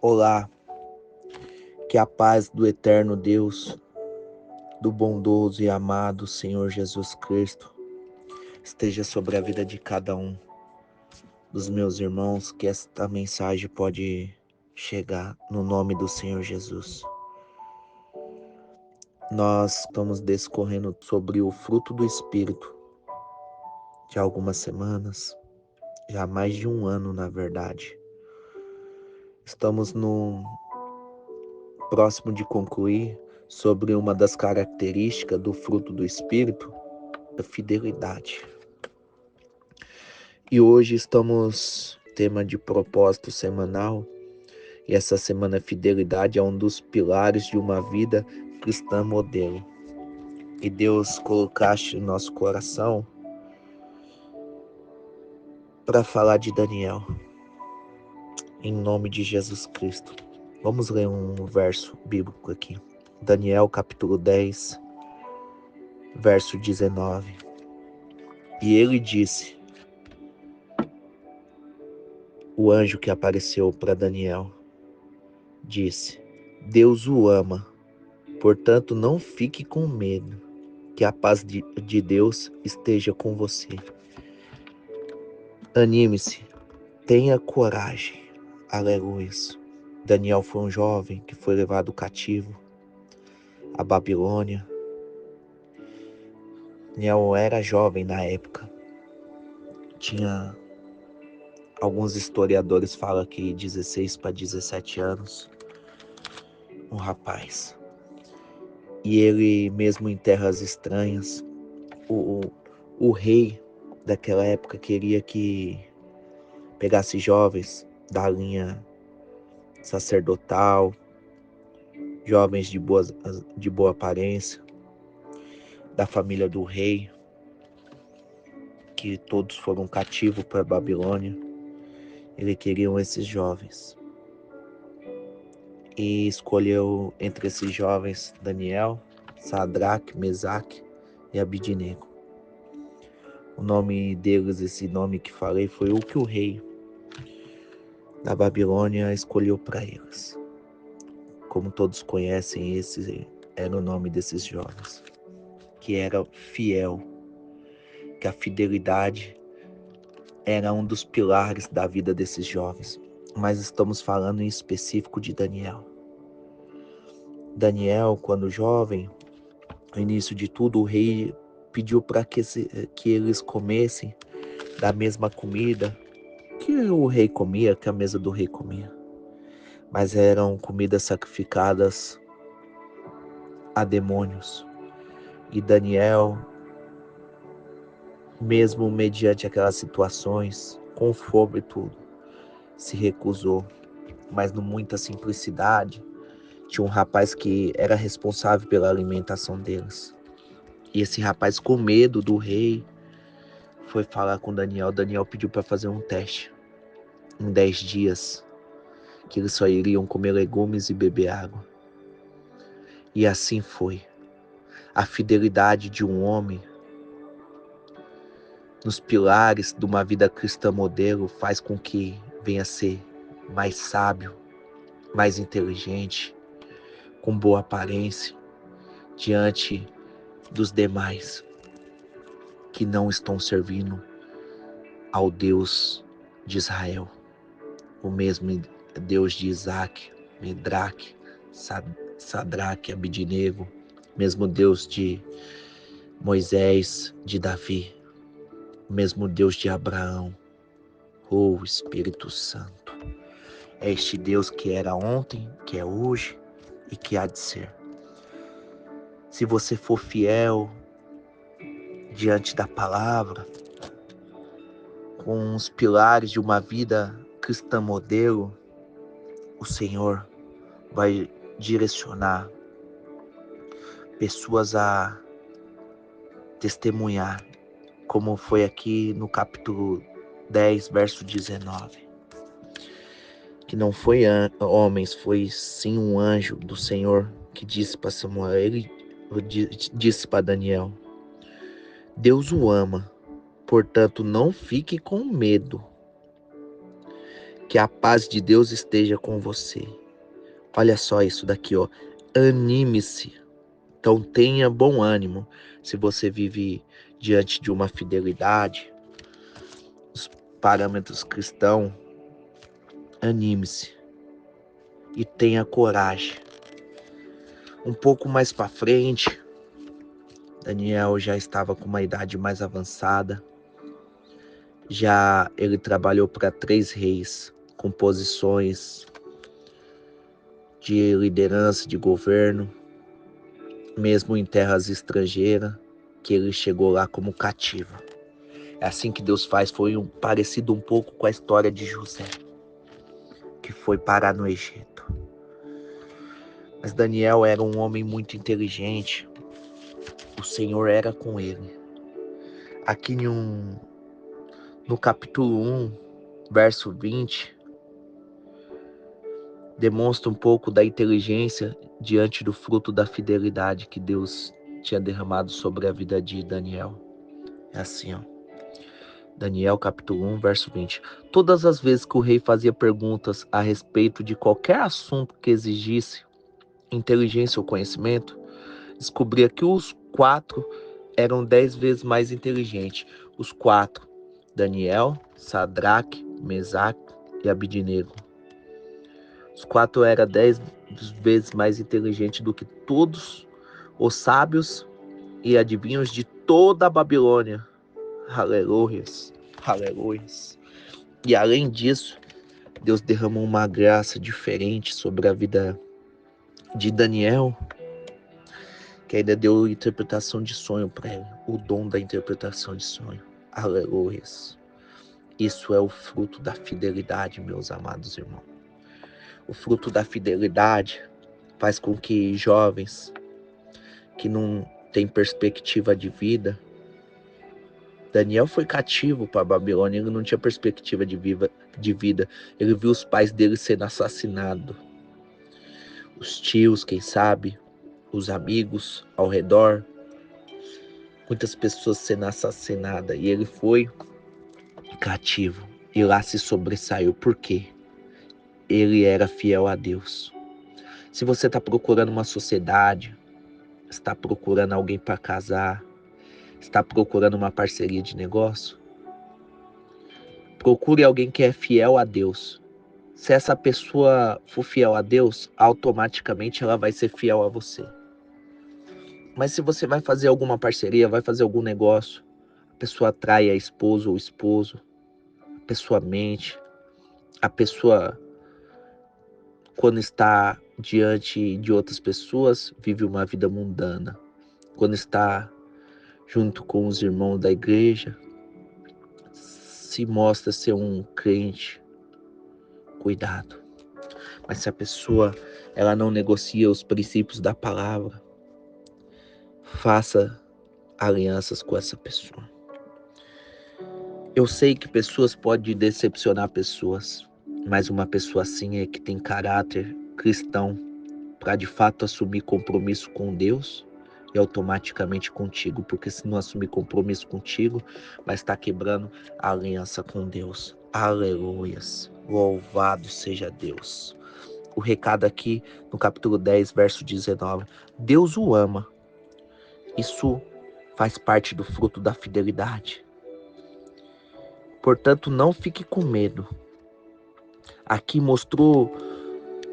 Olá, que a paz do eterno Deus, do bondoso e amado Senhor Jesus Cristo, esteja sobre a vida de cada um dos meus irmãos, que esta mensagem pode chegar no nome do Senhor Jesus. Nós estamos discorrendo sobre o fruto do Espírito de algumas semanas, já há mais de um ano, na verdade. Estamos próximo de concluir sobre uma das características do fruto do Espírito, a fidelidade. E hoje estamos tema de propósito semanal, e essa semana a fidelidade é um dos pilares de uma vida cristã modelo. E Deus colocaste no nosso coração para falar de Daniel, em nome de Jesus Cristo. Vamos ler um verso bíblico aqui. Daniel capítulo 10, verso 19. E ele disse, o anjo que apareceu para Daniel, disse, Deus o ama, portanto não fique com medo, que a paz de Deus esteja com você. Anime-se, tenha coragem. Aleluia. Daniel foi um jovem que foi levado cativo à Babilônia. Daniel era jovem na época. Alguns historiadores falam que 16 para 17 anos, um rapaz. E ele, mesmo em terras estranhas, o rei daquela época queria que pegasse jovens da linha sacerdotal, jovens de boa aparência, da família do rei, que todos foram cativos para a Babilônia. Ele queria esses jovens. E escolheu entre esses jovens Daniel, Sadraque, Mesaque e Abidnego. O nome deles, esse nome que falei, foi o que o rei da Babilônia escolheu para eles. Como todos conhecem, esse era o nome desses jovens, que era fiel, que a fidelidade era um dos pilares da vida desses jovens. Mas estamos falando em específico de Daniel. Daniel, quando jovem, no início de tudo, o rei pediu para que eles comessem da mesma comida que o rei comia, que a mesa do rei comia. Mas eram comidas sacrificadas a demônios. E Daniel, mesmo mediante aquelas situações, com fome e tudo, se recusou. Mas com muita simplicidade, tinha um rapaz que era responsável pela alimentação deles. E esse rapaz, com medo do rei, foi falar com Daniel. Daniel pediu para fazer um teste em 10 dias, que eles só iriam comer legumes e beber água. E assim foi. A fidelidade de um homem nos pilares de uma vida cristã modelo faz com que venha a ser mais sábio, mais inteligente, com boa aparência, diante dos demais que não estão servindo ao Deus de Israel, o mesmo Deus de Isaac, Medraque, Sadraque, Abidnego, mesmo Deus de Moisés, de Davi, o mesmo Deus de Abraão, o Espírito Santo. É este Deus que era ontem, que é hoje e que há de ser. Se você for fiel diante da palavra, com os pilares de uma vida cristã modelo, o Senhor vai direcionar pessoas a testemunhar, como foi aqui no capítulo 10, verso 19. Que não foi homens, foi sim um anjo do Senhor que disse para Samuel, ele disse para Daniel, Deus o ama, portanto não fique com medo, Que a paz de Deus esteja com você. Olha só isso daqui, ó. Anime-se. Então tenha bom ânimo. Se você vive diante de uma fidelidade, os parâmetros cristãos, anime-se e tenha coragem. Um pouco mais para frente, Daniel já estava com uma idade mais avançada. Já ele trabalhou para 3 reis com posições de liderança, de governo, mesmo em terras estrangeiras, que ele chegou lá como cativo. É assim que Deus faz, parecido um pouco com a história de José, que foi parar no Egito. Mas Daniel era um homem muito inteligente, o Senhor era com ele. Aqui no capítulo 1, verso 20, demonstra um pouco da inteligência diante do fruto da fidelidade que Deus tinha derramado sobre a vida de Daniel. É assim, ó. Daniel capítulo 1, verso 20. Todas as vezes que o rei fazia perguntas a respeito de qualquer assunto que exigisse inteligência ou conhecimento, descobria que os 4 eram 10 vezes mais inteligentes. Os 4, Daniel, Sadraque, Mesaque e Abidnego. Os 4 eram 10 vezes mais inteligentes do que todos os sábios e adivinhos de toda a Babilônia. Aleluias, aleluias. E além disso, Deus derramou uma graça diferente sobre a vida de Daniel, que ainda deu interpretação de sonho para ele, o dom da interpretação de sonho. Aleluias. Isso é o fruto da fidelidade, meus amados irmãos. O fruto da fidelidade faz com que jovens que não têm perspectiva de vida. Daniel foi cativo para a Babilônia, ele não tinha perspectiva de vida. Ele viu os pais dele sendo assassinados. Os tios, quem sabe, os amigos ao redor, muitas pessoas sendo assassinadas. E ele foi cativo e lá se sobressaiu. Por quê? Ele era fiel a Deus. Se você está procurando uma sociedade, está procurando alguém para casar, está procurando uma parceria de negócio, procure alguém que é fiel a Deus. Se essa pessoa for fiel a Deus, automaticamente ela vai ser fiel a você. Mas se você vai fazer alguma parceria, vai fazer algum negócio, a pessoa atrai a esposa ou o esposo, a pessoa mente, a pessoa, quando está diante de outras pessoas, vive uma vida mundana. Quando está junto com os irmãos da igreja, se mostra ser um crente. Cuidado. Mas se a pessoa ela não negocia os princípios da palavra, faça alianças com essa pessoa. Eu sei que pessoas podem decepcionar pessoas, mas uma pessoa assim é que tem caráter cristão para de fato assumir compromisso com Deus e automaticamente contigo, porque se não assumir compromisso contigo, vai estar quebrando a aliança com Deus. Aleluias, louvado seja Deus. O recado aqui no capítulo 10, verso 19, Deus o ama. Isso faz parte do fruto da fidelidade. Portanto, não fique com medo. Aqui mostrou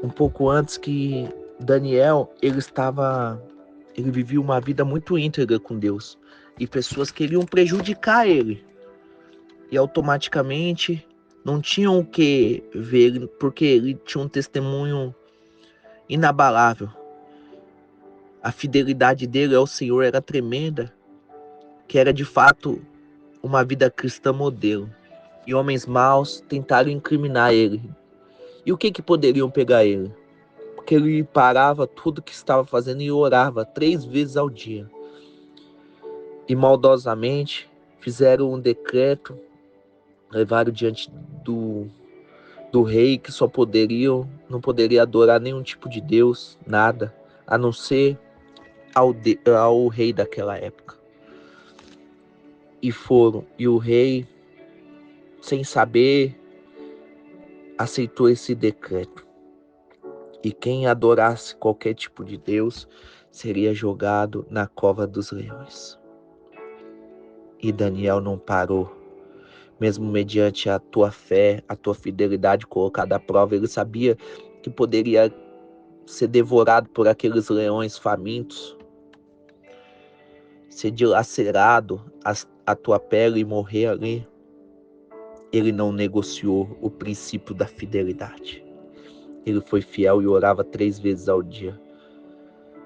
um pouco antes que Daniel, ele vivia uma vida muito íntegra com Deus. E pessoas queriam prejudicar ele. E automaticamente não tinham o que ver ele, porque ele tinha um testemunho inabalável. A fidelidade dele ao Senhor era tremenda, que era de fato uma vida cristã modelo. E homens maus tentaram incriminar ele. E o que poderiam pegar ele? Porque ele parava tudo que estava fazendo e orava 3 vezes ao dia. E maldosamente fizeram um decreto, levaram diante do rei, que não poderia adorar nenhum tipo de Deus, nada, a não ser ao rei daquela época. E o rei, sem saber, aceitou esse decreto. E quem adorasse qualquer tipo de Deus seria jogado na cova dos leões. E Daniel não parou. Mesmo mediante a tua fé, a tua fidelidade colocada à prova, ele sabia que poderia ser devorado por aqueles leões famintos, ser dilacerado a tua pele e morrer ali. Ele não negociou o princípio da fidelidade. Ele foi fiel e orava 3 vezes ao dia.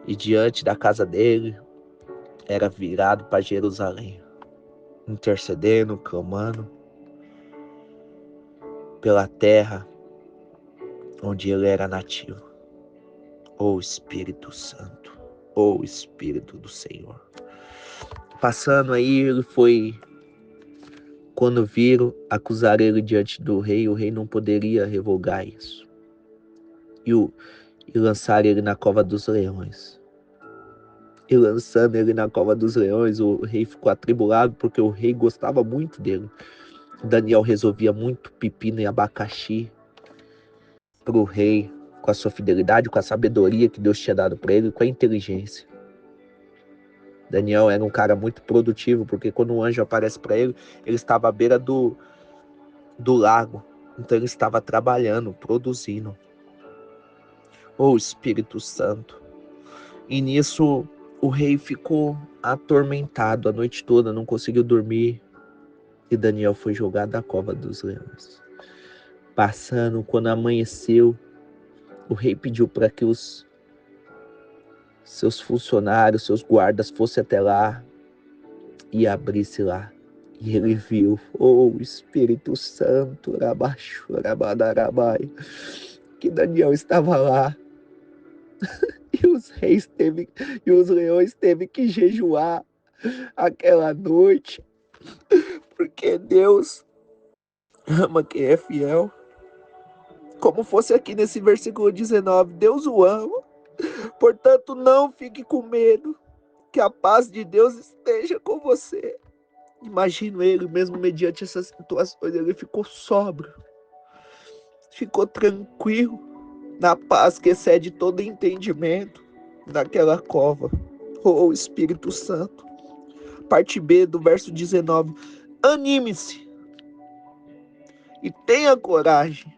E diante da casa dele, era virado para Jerusalém, intercedendo, clamando pela terra onde ele era nativo. Ó Espírito Santo, ó Espírito do Senhor. Passando aí, ele foi... Quando viram acusar ele diante do rei, o rei não poderia revogar isso. E lançar ele na cova dos leões. E lançando ele na cova dos leões, o rei ficou atribulado, porque o rei gostava muito dele. Daniel resolvia muito pepino e abacaxi para o rei, com a sua fidelidade, com a sabedoria que Deus tinha dado para ele, com a inteligência. Daniel era um cara muito produtivo, porque quando o anjo aparece para ele, ele estava à beira do lago. Então ele estava trabalhando, produzindo. Oh, Espírito Santo. E nisso o rei ficou atormentado a noite toda, não conseguiu dormir. E Daniel foi jogado na cova dos leões. Passando, quando amanheceu, o rei pediu para que os seus funcionários, seus guardas fossem até lá e abrisse lá. E ele viu, oh Espírito Santo, que Daniel estava lá. E os leões teve que jejuar aquela noite, porque Deus ama quem é fiel. Como fosse aqui nesse versículo 19, Deus o ama, portanto não fique com medo, que a paz de Deus esteja com você. Imagino ele, mesmo mediante essas situações, ele ficou sóbrio, ficou tranquilo, na paz que excede todo entendimento, naquela cova. Oh, Espírito Santo. Parte B do verso 19. Anime-se e tenha coragem.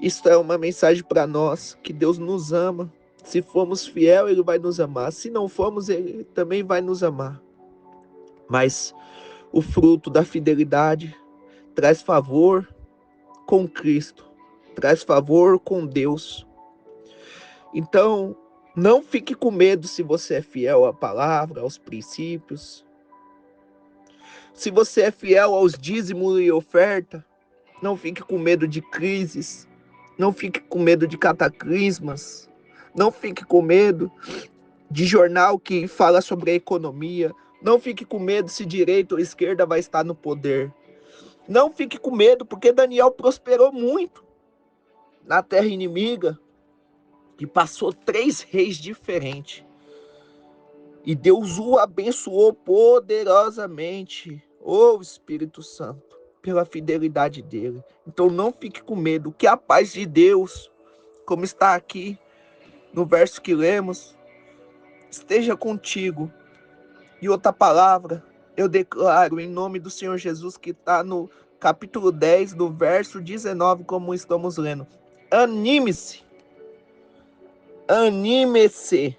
Isso é uma mensagem para nós, que Deus nos ama. Se formos fiel, Ele vai nos amar. Se não formos, Ele também vai nos amar. Mas o fruto da fidelidade traz favor com Cristo, traz favor com Deus. Então, não fique com medo se você é fiel à palavra, aos princípios. Se você é fiel aos dízimos e oferta, não fique com medo de crises, não fique com medo de cataclismas, não fique com medo de jornal que fala sobre a economia, não fique com medo se direita ou esquerda vai estar no poder. Não fique com medo, porque Daniel prosperou muito na terra inimiga e passou 3 reis diferentes. E Deus o abençoou poderosamente, oh Espírito Santo, pela fidelidade dele. Então não fique com medo, que a paz de Deus, como está aqui no verso que lemos, esteja contigo. E outra palavra, eu declaro em nome do Senhor Jesus, que está no capítulo 10, do verso 19, como estamos lendo. Anime-se. Anime-se.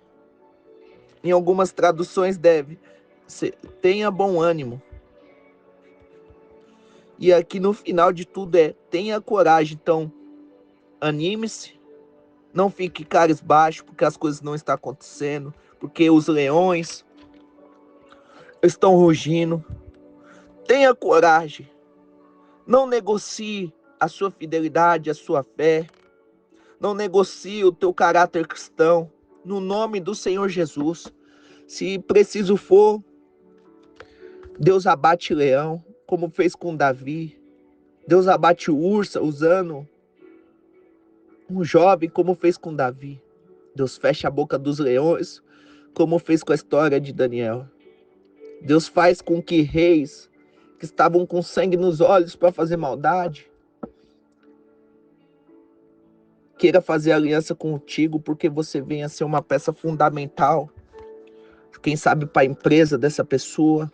Em algumas traduções deve ser, tenha bom ânimo. E aqui no final de tudo é, tenha coragem. Então, anime-se. Não fique cabisbaixo, porque as coisas não estão acontecendo. Porque os leões estão rugindo. Tenha coragem. Não negocie a sua fidelidade, a sua fé. Não negocie o teu caráter cristão. No nome do Senhor Jesus. Se preciso for, Deus abate leão, como fez com Davi. Deus abate ursa usando um jovem, como fez com Davi. Deus fecha a boca dos leões, como fez com a história de Daniel. Deus faz com que reis que estavam com sangue nos olhos para fazer maldade, queira fazer aliança contigo, porque você venha ser uma peça fundamental, quem sabe para a empresa dessa pessoa,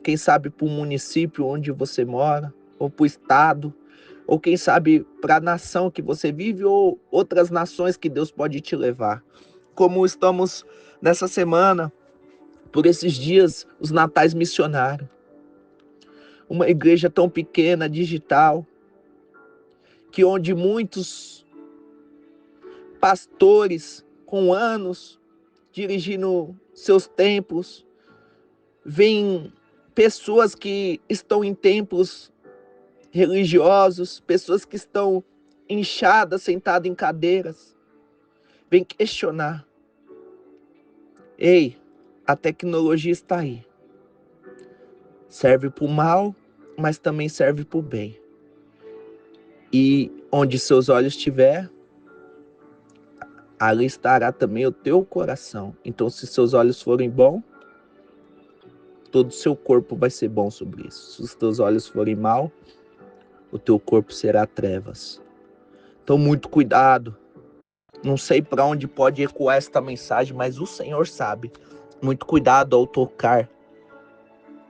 quem sabe para o município onde você mora, ou para o estado, ou quem sabe para a nação que você vive, ou outras nações que Deus pode te levar. Como estamos nessa semana, por esses dias, os natais missionários. Uma igreja tão pequena, digital, que onde muitos pastores com anos dirigindo seus templos, vêm pessoas que estão em templos religiosos, pessoas que estão inchadas, sentadas em cadeiras, vêm questionar. Ei, a tecnologia está aí. Serve para o mal, mas também serve para o bem. E onde seus olhos estiver, ali estará também o teu coração. Então, se seus olhos forem bons, todo o seu corpo vai ser bom sobre isso. Se os teus olhos forem mal, o teu corpo será trevas. Então, muito cuidado. Não sei para onde pode ecoar esta mensagem, mas o Senhor sabe. Muito cuidado ao tocar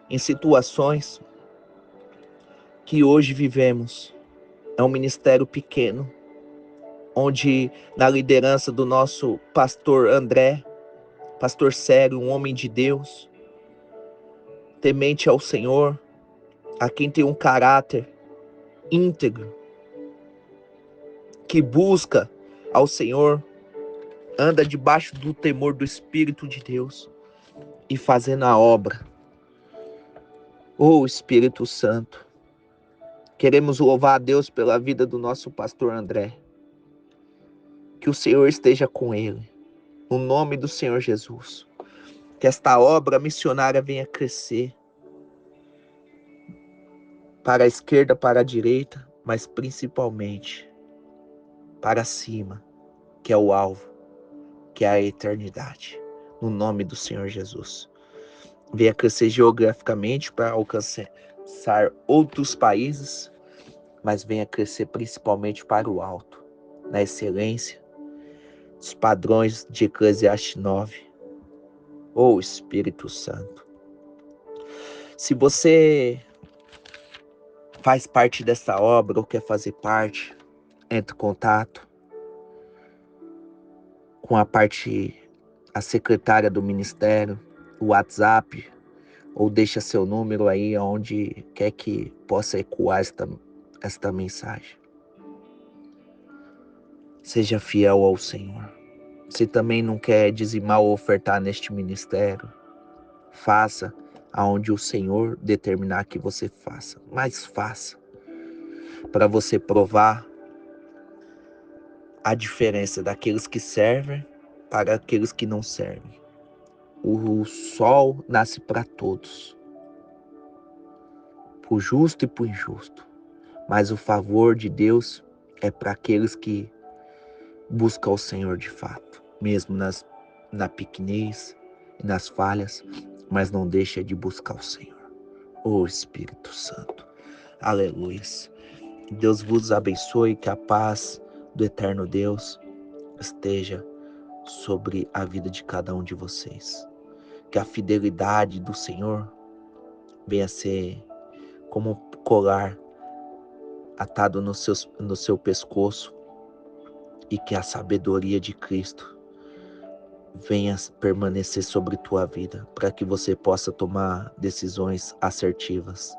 em situações que hoje vivemos. É um ministério pequeno, onde na liderança do nosso pastor André, pastor sério, um homem de Deus, temente ao Senhor, a quem tem um caráter íntegro, que busca ao Senhor, anda debaixo do temor do Espírito de Deus e fazendo a obra. Oh, Espírito Santo, queremos louvar a Deus pela vida do nosso pastor André. Que o Senhor esteja com ele, no nome do Senhor Jesus. Que esta obra missionária venha crescer para a esquerda, para a direita, mas principalmente para cima, que é o alvo, que é a eternidade. No nome do Senhor Jesus. Venha crescer geograficamente para alcançar outros países, mas venha crescer principalmente para o alto, na excelência, os padrões de Eclesiastes 9. Oh, Espírito Santo. Se você faz parte dessa obra ou quer fazer parte, entre em contato com a secretária do ministério, o WhatsApp, ou deixa seu número aí onde quer que possa ecoar esta mensagem. Seja fiel ao Senhor. Se também não quer dizimar ou ofertar neste ministério, faça aonde o Senhor determinar que você faça. Mas faça, para você provar a diferença daqueles que servem para aqueles que não servem. O sol nasce para todos, para o justo e para o injusto, mas o favor de Deus é para aqueles que buscam o Senhor de fato, mesmo na pequenez e nas falhas, mas não deixa de buscar o Senhor. Oh, Espírito Santo, aleluia. Deus vos abençoe, que a paz do eterno Deus esteja sobre a vida de cada um de vocês. Que a fidelidade do Senhor venha ser como um colar atado no seu pescoço, e que a sabedoria de Cristo venha permanecer sobre tua vida, para que você possa tomar decisões assertivas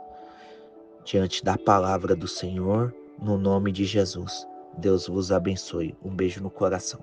diante da palavra do Senhor, no nome de Jesus. Deus vos abençoe. Um beijo no coração.